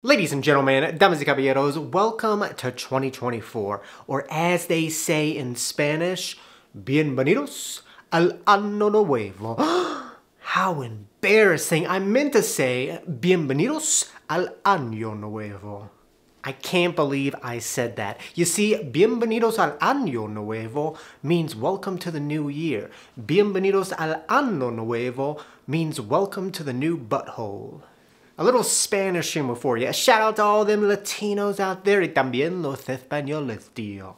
Ladies and gentlemen, damas y caballeros, welcome to 2024, or as they say in Spanish, bienvenidos al año nuevo. How embarrassing. I meant to say, bienvenidos al año nuevo. I can't believe I said that. You see, bienvenidos al año nuevo means welcome to the new year. Bienvenidos al año nuevo means welcome to the new butthole. A little Spanish humor for you. A shout out to all them Latinos out there y también los españoles, tío.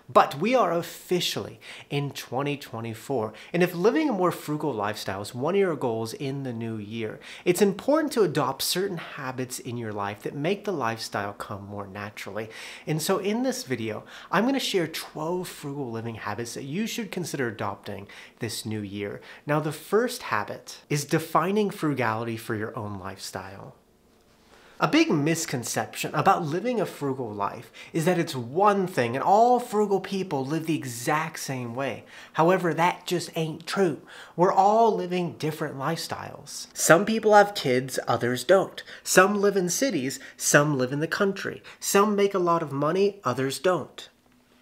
But we are officially in 2024, and if living a more frugal lifestyle is one of your goals in the new year, it's important to adopt certain habits in your life that make the lifestyle come more naturally. And so in this video, I'm going to share 12 frugal living habits that you should consider adopting this new year. Now, the first habit is defining frugality for your own lifestyle. A big misconception about living a frugal life is that it's one thing and all frugal people live the exact same way. However, that just ain't true. We're all living different lifestyles. Some people have kids, others don't. Some live in cities, some live in the country. Some make a lot of money, others don't.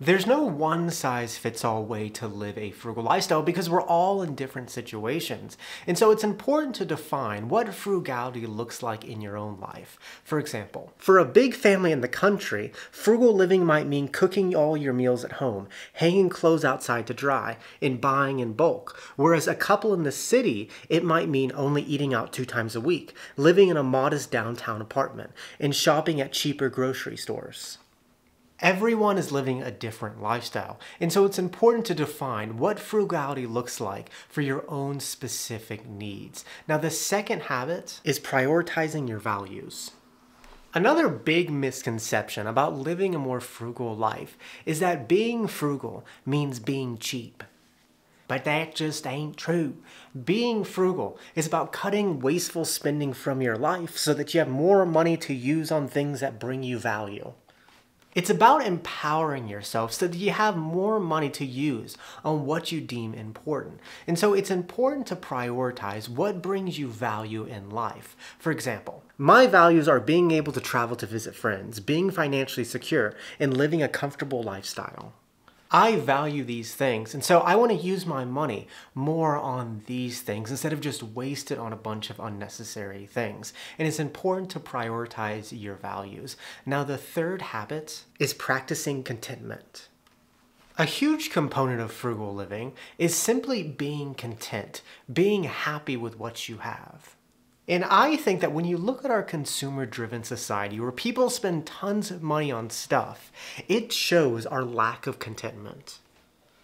There's no one-size-fits-all way to live a frugal lifestyle because we're all in different situations. And so it's important to define what frugality looks like in your own life. For example, for a big family in the country, frugal living might mean cooking all your meals at home, hanging clothes outside to dry, and buying in bulk. Whereas a couple in the city, it might mean only eating out 2 times a week, living in a modest downtown apartment, and shopping at cheaper grocery stores. Everyone is living a different lifestyle, and so it's important to define what frugality looks like for your own specific needs. Now, the second habit is prioritizing your values. Another big misconception about living a more frugal life is that being frugal means being cheap. But that just ain't true. Being frugal is about cutting wasteful spending from your life so that you have more money to use on things that bring you value. It's about empowering yourself so that you have more money to use on what you deem important. And so it's important to prioritize what brings you value in life. For example, my values are being able to travel to visit friends, being financially secure, and living a comfortable lifestyle. I value these things, and so I want to use my money more on these things instead of just waste it on a bunch of unnecessary things. And it's important to prioritize your values. Now, the third habit is practicing contentment. A huge component of frugal living is simply being content, being happy with what you have. And I think that when you look at our consumer-driven society where people spend tons of money on stuff, it shows our lack of contentment.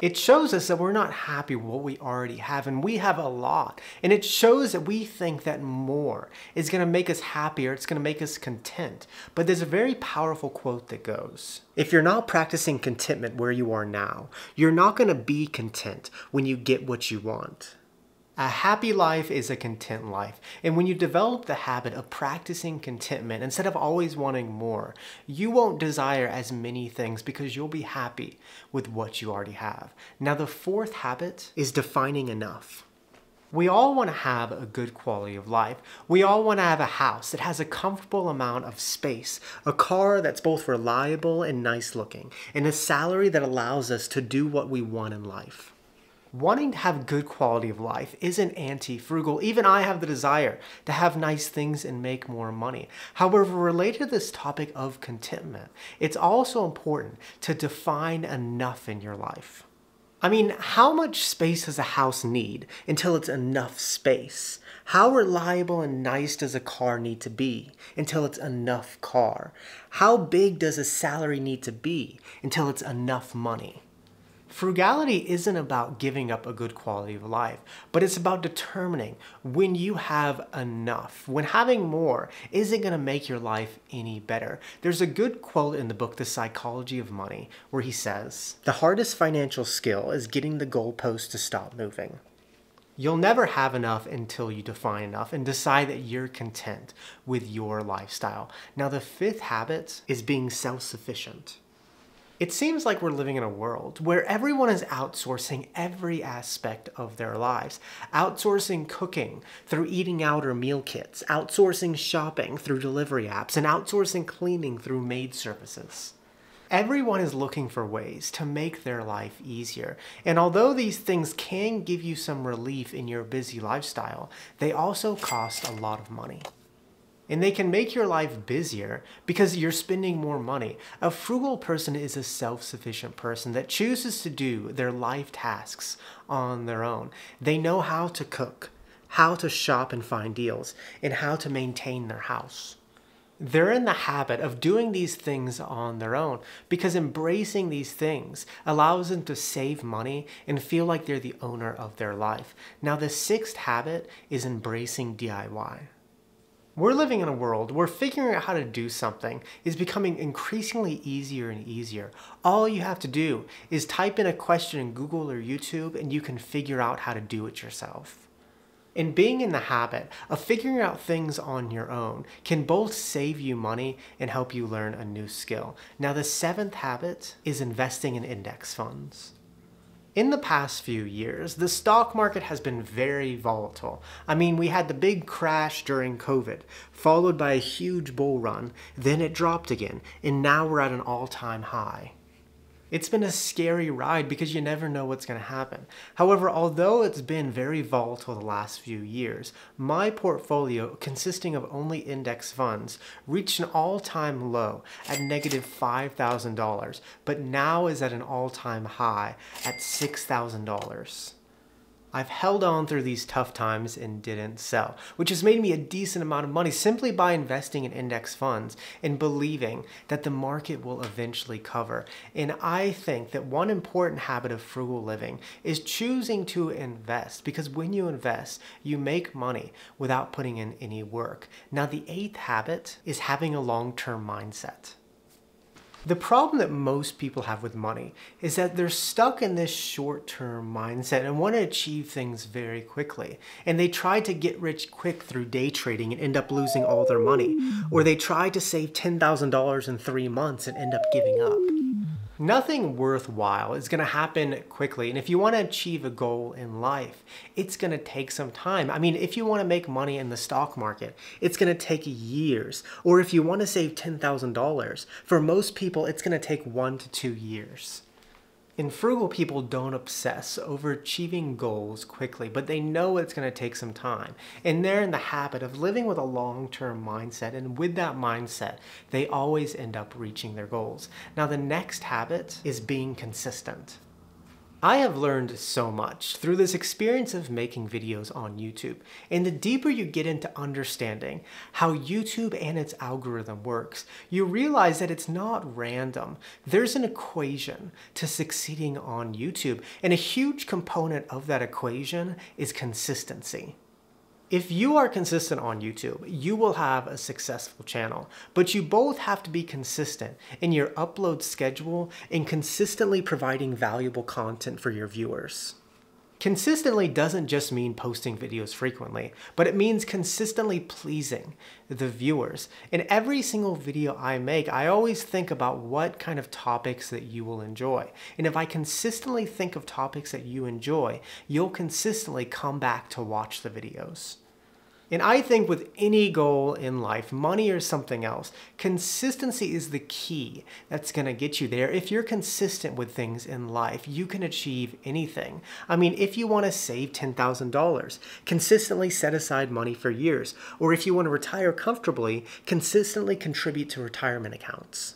It shows us that we're not happy with what we already have, and we have a lot. And it shows that we think that more is going to make us happier, it's going to make us content. But there's a very powerful quote that goes, if you're not practicing contentment where you are now, you're not going to be content when you get what you want. A happy life is a content life, and when you develop the habit of practicing contentment instead of always wanting more, you won't desire as many things because you'll be happy with what you already have. Now, the fourth habit is defining enough. We all want to have a good quality of life. We all want to have a house that has a comfortable amount of space, a car that's both reliable and nice looking, and a salary that allows us to do what we want in life. Wanting to have good quality of life isn't anti-frugal. Even I have the desire to have nice things and make more money. However, related to this topic of contentment, it's also important to define enough in your life. I mean, how much space does a house need until it's enough space? How reliable and nice does a car need to be until it's enough car? How big does a salary need to be until it's enough money? Frugality isn't about giving up a good quality of life, but it's about determining when you have enough, when having more isn't going to make your life any better. There's a good quote in the book, The Psychology of Money, where he says, the hardest financial skill is getting the goalpost to stop moving. You'll never have enough until you define enough and decide that you're content with your lifestyle. Now, the fifth habit is being self-sufficient. It seems like we're living in a world where everyone is outsourcing every aspect of their lives. Outsourcing cooking through eating out or meal kits, outsourcing shopping through delivery apps, and outsourcing cleaning through maid services. Everyone is looking for ways to make their life easier. And although these things can give you some relief in your busy lifestyle, they also cost a lot of money. And they can make your life busier because you're spending more money. A frugal person is a self-sufficient person that chooses to do their life tasks on their own. They know how to cook, how to shop and find deals, and how to maintain their house. They're in the habit of doing these things on their own because embracing these things allows them to save money and feel like they're the owner of their life. Now, the sixth habit is embracing DIY. We're living in a world where figuring out how to do something is becoming increasingly easier and easier. All you have to do is type in a question in Google or YouTube and you can figure out how to do it yourself. And being in the habit of figuring out things on your own can both save you money and help you learn a new skill. Now, the seventh habit is investing in index funds. In the past few years, the stock market has been very volatile. I mean, we had the big crash during COVID, followed by a huge bull run, then it dropped again, and now we're at an all-time high. It's been a scary ride because you never know what's going to happen. However, although it's been very volatile the last few years, my portfolio, consisting of only index funds, reached an all-time low at negative $5,000, but now is at an all-time high at $6,000. I've held on through these tough times and didn't sell, which has made me a decent amount of money simply by investing in index funds and believing that the market will eventually cover. And I think that one important habit of frugal living is choosing to invest, because when you invest, you make money without putting in any work. Now, the eighth habit is having a long-term mindset. The problem that most people have with money is that they're stuck in this short-term mindset and want to achieve things very quickly. And they try to get rich quick through day trading and end up losing all their money. Or they try to save $10,000 in 3 months and end up giving up. Nothing worthwhile is going to happen quickly, and if you want to achieve a goal in life, it's going to take some time. I mean, if you want to make money in the stock market, it's going to take years. Or if you want to save $10,000, for most people, it's going to take 1 to 2 years. And frugal people don't obsess over achieving goals quickly, but they know it's going to take some time. And they're in the habit of living with a long-term mindset. And with that mindset, they always end up reaching their goals. Now, the next habit is being consistent. I have learned so much through this experience of making videos on YouTube. And the deeper you get into understanding how YouTube and its algorithm works, you realize that it's not random. There's an equation to succeeding on YouTube, and a huge component of that equation is consistency. If you are consistent on YouTube, you will have a successful channel, but you both have to be consistent in your upload schedule and consistently providing valuable content for your viewers. Consistently doesn't just mean posting videos frequently, but it means consistently pleasing the viewers. In every single video I make, I always think about what kind of topics that you will enjoy. And if I consistently think of topics that you enjoy, you'll consistently come back to watch the videos. And I think with any goal in life, money or something else, consistency is the key that's going to get you there. If you're consistent with things in life, you can achieve anything. I mean, if you want to save $10,000, consistently set aside money for years. Or if you want to retire comfortably, consistently contribute to retirement accounts.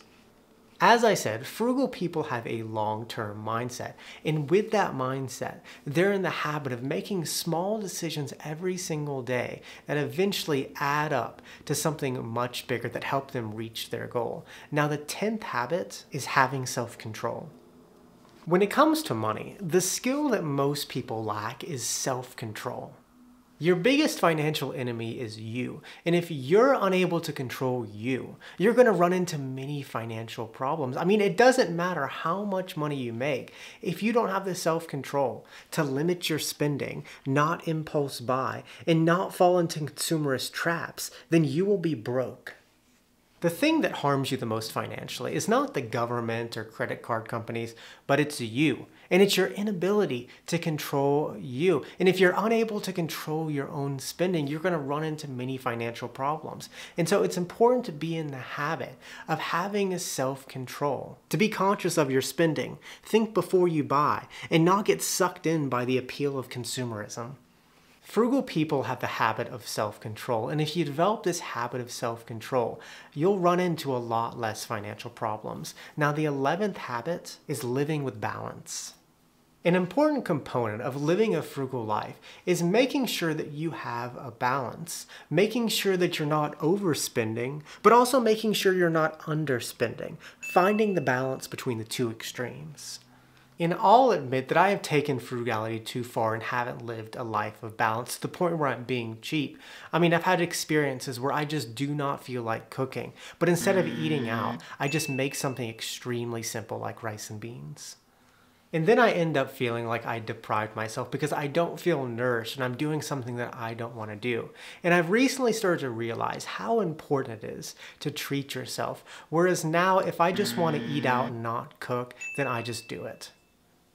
As I said, frugal people have a long-term mindset, and with that mindset, they're in the habit of making small decisions every single day that eventually add up to something much bigger that help them reach their goal. Now, the 10th habit is having self-control. When it comes to money, the skill that most people lack is self-control. Your biggest financial enemy is you, and if you're unable to control you, you're going to run into many financial problems. I mean, it doesn't matter how much money you make. If you don't have the self-control to limit your spending, not impulse buy, and not fall into consumerist traps, then you will be broke. The thing that harms you the most financially is not the government or credit card companies, but it's you. And it's your inability to control you. And if you're unable to control your own spending, you're going to run into many financial problems. And so it's important to be in the habit of having a self-control, to be conscious of your spending, think before you buy, and not get sucked in by the appeal of consumerism. Frugal people have the habit of self-control, and if you develop this habit of self-control, you'll run into a lot less financial problems. Now, the 11th habit is living with balance. An important component of living a frugal life is making sure that you have a balance, making sure that you're not overspending, but also making sure you're not underspending, finding the balance between the two extremes. And I'll admit that I have taken frugality too far and haven't lived a life of balance to the point where I'm being cheap. I mean, I've had experiences where I just do not feel like cooking, but instead of eating out, I just make something extremely simple like rice and beans. And then I end up feeling like I deprived myself because I don't feel nourished and I'm doing something that I don't want to do. And I've recently started to realize how important it is to treat yourself. Whereas now, if I just want to eat out and not cook, then I just do it.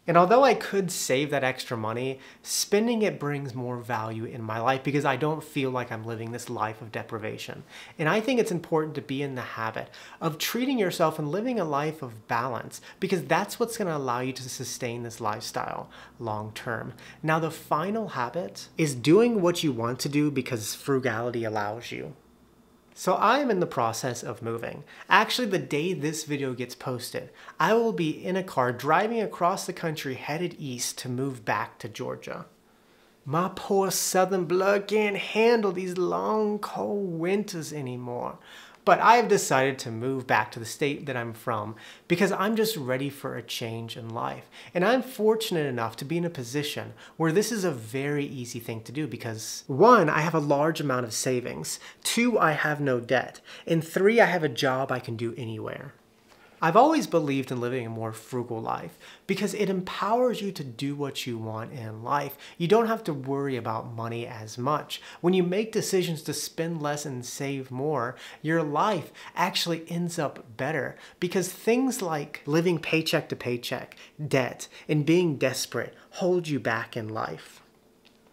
And although I could save that extra money, spending it brings more value in my life because I don't feel like I'm living this life of deprivation. And I think it's important to be in the habit of treating yourself and living a life of balance because that's what's going to allow you to sustain this lifestyle long term. Now, the final habit is doing what you want to do because frugality allows you. So I am in the process of moving. Actually, the day this video gets posted, I will be in a car driving across the country headed east to move back to Georgia. My poor southern blood can't handle these long, cold winters anymore. But I have decided to move back to the state that I'm from because I'm just ready for a change in life. And I'm fortunate enough to be in a position where this is a very easy thing to do because 1, I have a large amount of savings, 2, I have no debt, and 3, I have a job I can do anywhere. I've always believed in living a more frugal life because it empowers you to do what you want in life. You don't have to worry about money as much. When you make decisions to spend less and save more, your life actually ends up better because things like living paycheck to paycheck, debt, and being desperate hold you back in life.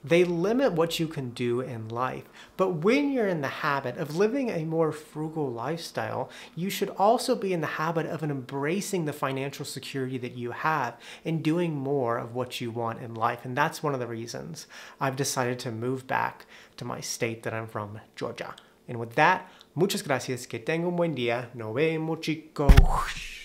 They limit what you can do in life. But when you're in the habit of living a more frugal lifestyle, you should also be in the habit of embracing the financial security that you have and doing more of what you want in life. And that's one of the reasons I've decided to move back to my state that I'm from, Georgia. And with that, muchas gracias. Que tenga un buen día. Nos vemos, chicos.